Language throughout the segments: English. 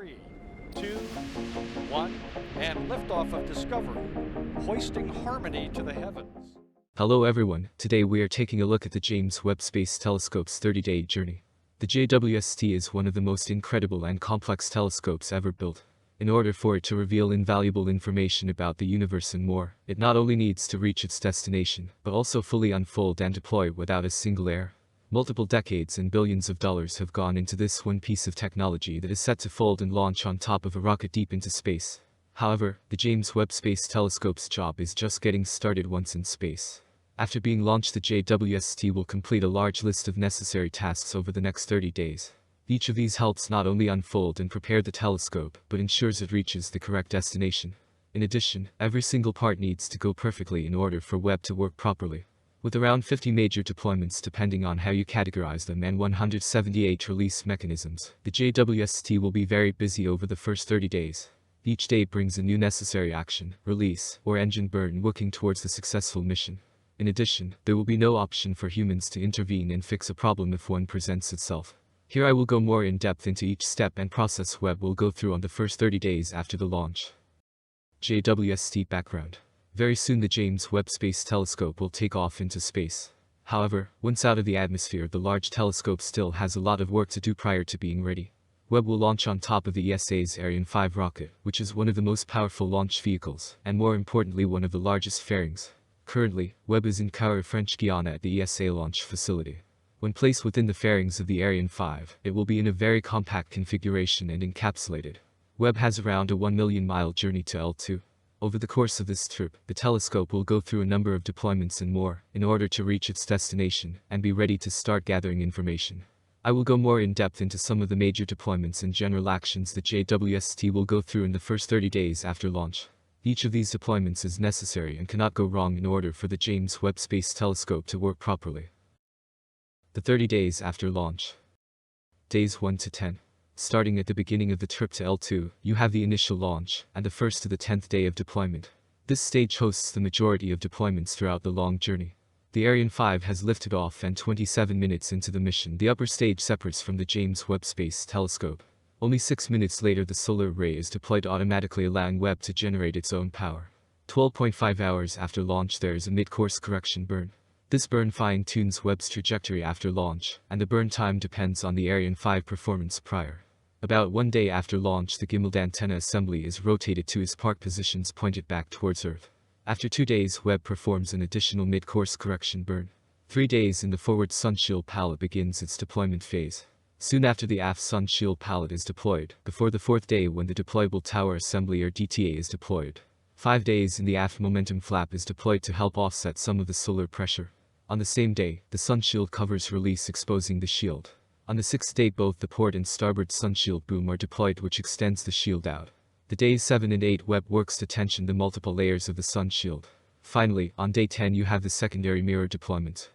3, 2, 1, and liftoff of Discovery, hoisting harmony to the heavens. Hello everyone, today we are taking a look at the James Webb Space Telescope's 30-day journey. The JWST is one of the most incredible and complex telescopes ever built. In order for it to reveal invaluable information about the universe and more, it not only needs to reach its destination, but also fully unfold and deploy without a single error. Multiple decades and billions of dollars have gone into this one piece of technology that is set to fold and launch on top of a rocket deep into space. However, the James Webb Space Telescope's job is just getting started once in space. After being launched, the JWST will complete a large list of necessary tasks over the next 30 days. Each of these helps not only unfold and prepare the telescope, but ensures it reaches the correct destination. In addition, every single part needs to go perfectly in order for Webb to work properly. With around 50 major deployments depending on how you categorize them and 178 release mechanisms, the JWST will be very busy over the first 30 days. Each day brings a new necessary action, release, or engine burn working towards the successful mission. In addition, there will be no option for humans to intervene and fix a problem if one presents itself. Here I will go more in depth into each step and process Webb will go through on the first 30 days after the launch. JWST background. Very soon the James Webb Space Telescope will take off into space. However, once out of the atmosphere, the large telescope still has a lot of work to do prior to being ready. Webb will launch on top of the ESA's Ariane 5 rocket, which is one of the most powerful launch vehicles, and more importantly one of the largest fairings. Currently, Webb is in Cahors, French Guiana at the ESA launch facility. When placed within the fairings of the Ariane 5, it will be in a very compact configuration and encapsulated. Webb has around a 1 million mile journey to L2. Over the course of this trip, the telescope will go through a number of deployments and more, in order to reach its destination, and be ready to start gathering information. I will go more in depth into some of the major deployments and general actions that JWST will go through in the first 30 days after launch. Each of these deployments is necessary and cannot go wrong in order for the James Webb Space Telescope to work properly. The 30 days after launch. Days 1 to 10. Starting at the beginning of the trip to L2, you have the initial launch, and the 1st to the 10th day of deployment. This stage hosts the majority of deployments throughout the long journey. The Ariane 5 has lifted off, and 27 minutes into the mission, the upper stage separates from the James Webb Space Telescope. Only 6 minutes later the solar array is deployed, automatically allowing Webb to generate its own power. 12.5 hours after launch there is a mid-course correction burn. This burn fine-tunes Webb's trajectory after launch, and the burn time depends on the Ariane 5 performance prior. About 1 day after launch the gimbal antenna assembly is rotated to its park positions pointed back towards Earth. After 2 days Webb performs an additional mid-course correction burn. 3 days in the forward sun shield pallet begins its deployment phase. Soon after the aft sun shield pallet is deployed, before the 4th day when the deployable tower assembly or DTA is deployed. 5 days in the aft momentum flap is deployed to help offset some of the solar pressure. On the same day, the sun shield covers release, exposing the shield. On the 6th day both the port and starboard sun shield boom are deployed, which extends the shield out. The days 7 and 8 Webb works to tension the multiple layers of the sun shield. Finally, on day 10 you have the secondary mirror deployment.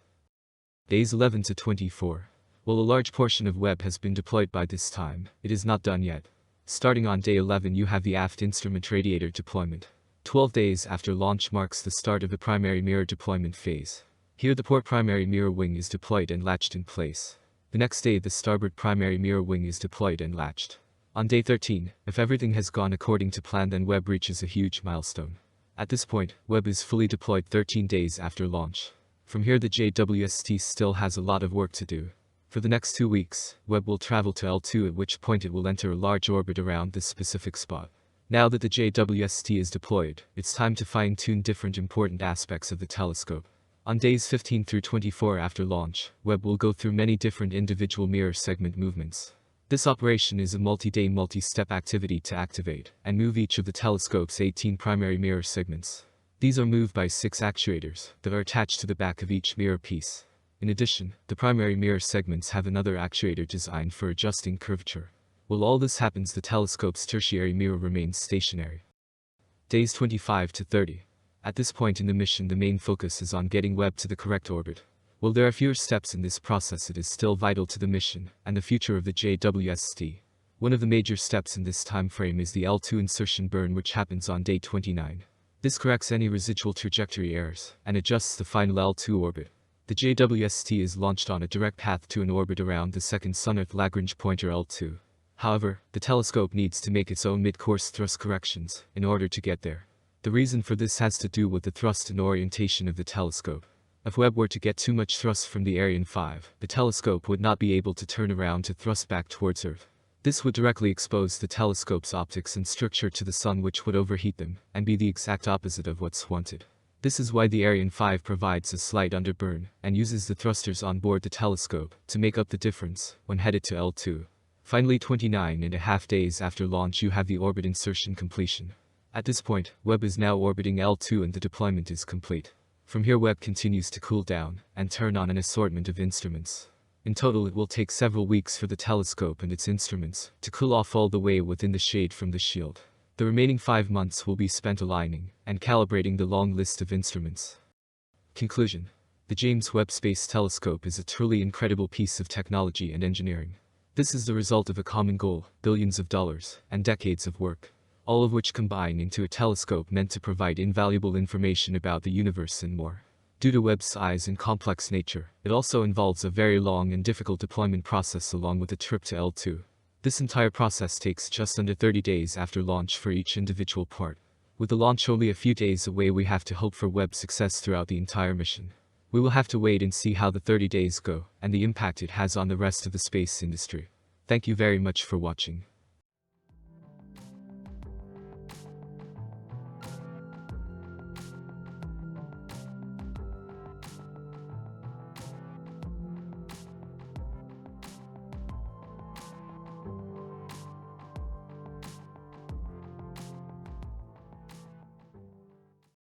Days 11 to 24. While a large portion of Webb has been deployed by this time, it is not done yet. Starting on day 11 you have the aft instrument radiator deployment. 12 days after launch marks the start of the primary mirror deployment phase. Here the port primary mirror wing is deployed and latched in place. The next day the starboard primary mirror wing is deployed and latched. On day 13, if everything has gone according to plan, then Webb reaches a huge milestone. At this point, Webb is fully deployed 13 days after launch. From here the JWST still has a lot of work to do. For the next 2 weeks, Webb will travel to L2, at which point it will enter a large orbit around this specific spot. Now that the JWST is deployed, it's time to fine-tune different important aspects of the telescope. On days 15 through 24 after launch, Webb will go through many different individual mirror segment movements. This operation is a multi-day, multi-step activity to activate and move each of the telescope's 18 primary mirror segments. These are moved by 6 actuators that are attached to the back of each mirror piece. In addition, the primary mirror segments have another actuator designed for adjusting curvature. While all this happens, the telescope's tertiary mirror remains stationary. Days 25 to 30. At this point in the mission the main focus is on getting Webb to the correct orbit. While there are fewer steps in this process, it is still vital to the mission and the future of the JWST. One of the major steps in this time frame is the L2 insertion burn, which happens on day 29. This corrects any residual trajectory errors and adjusts the final L2 orbit. The JWST is launched on a direct path to an orbit around the second Sun-Earth Lagrange pointer L2. However, the telescope needs to make its own mid-course thrust corrections in order to get there. The reason for this has to do with the thrust and orientation of the telescope. If Webb were to get too much thrust from the Ariane 5, the telescope would not be able to turn around to thrust back towards Earth. This would directly expose the telescope's optics and structure to the sun, which would overheat them and be the exact opposite of what's wanted. This is why the Ariane 5 provides a slight underburn and uses the thrusters on board the telescope to make up the difference when headed to L2. Finally, 29.5 days after launch, you have the orbit insertion completion. At this point, Webb is now orbiting L2 and the deployment is complete. From here, Webb continues to cool down and turn on an assortment of instruments. In total, it will take several weeks for the telescope and its instruments to cool off all the way within the shade from the shield. The remaining 5 months will be spent aligning and calibrating the long list of instruments. Conclusion: the James Webb Space Telescope is a truly incredible piece of technology and engineering. This is the result of a common goal, billions of dollars, and decades of work, all of which combine into a telescope meant to provide invaluable information about the universe and more. Due to Webb's size and complex nature, it also involves a very long and difficult deployment process along with a trip to L2. This entire process takes just under 30 days after launch for each individual part. With the launch only a few days away, we have to hope for Webb's success throughout the entire mission. We will have to wait and see how the 30 days go and the impact it has on the rest of the space industry. Thank you very much for watching.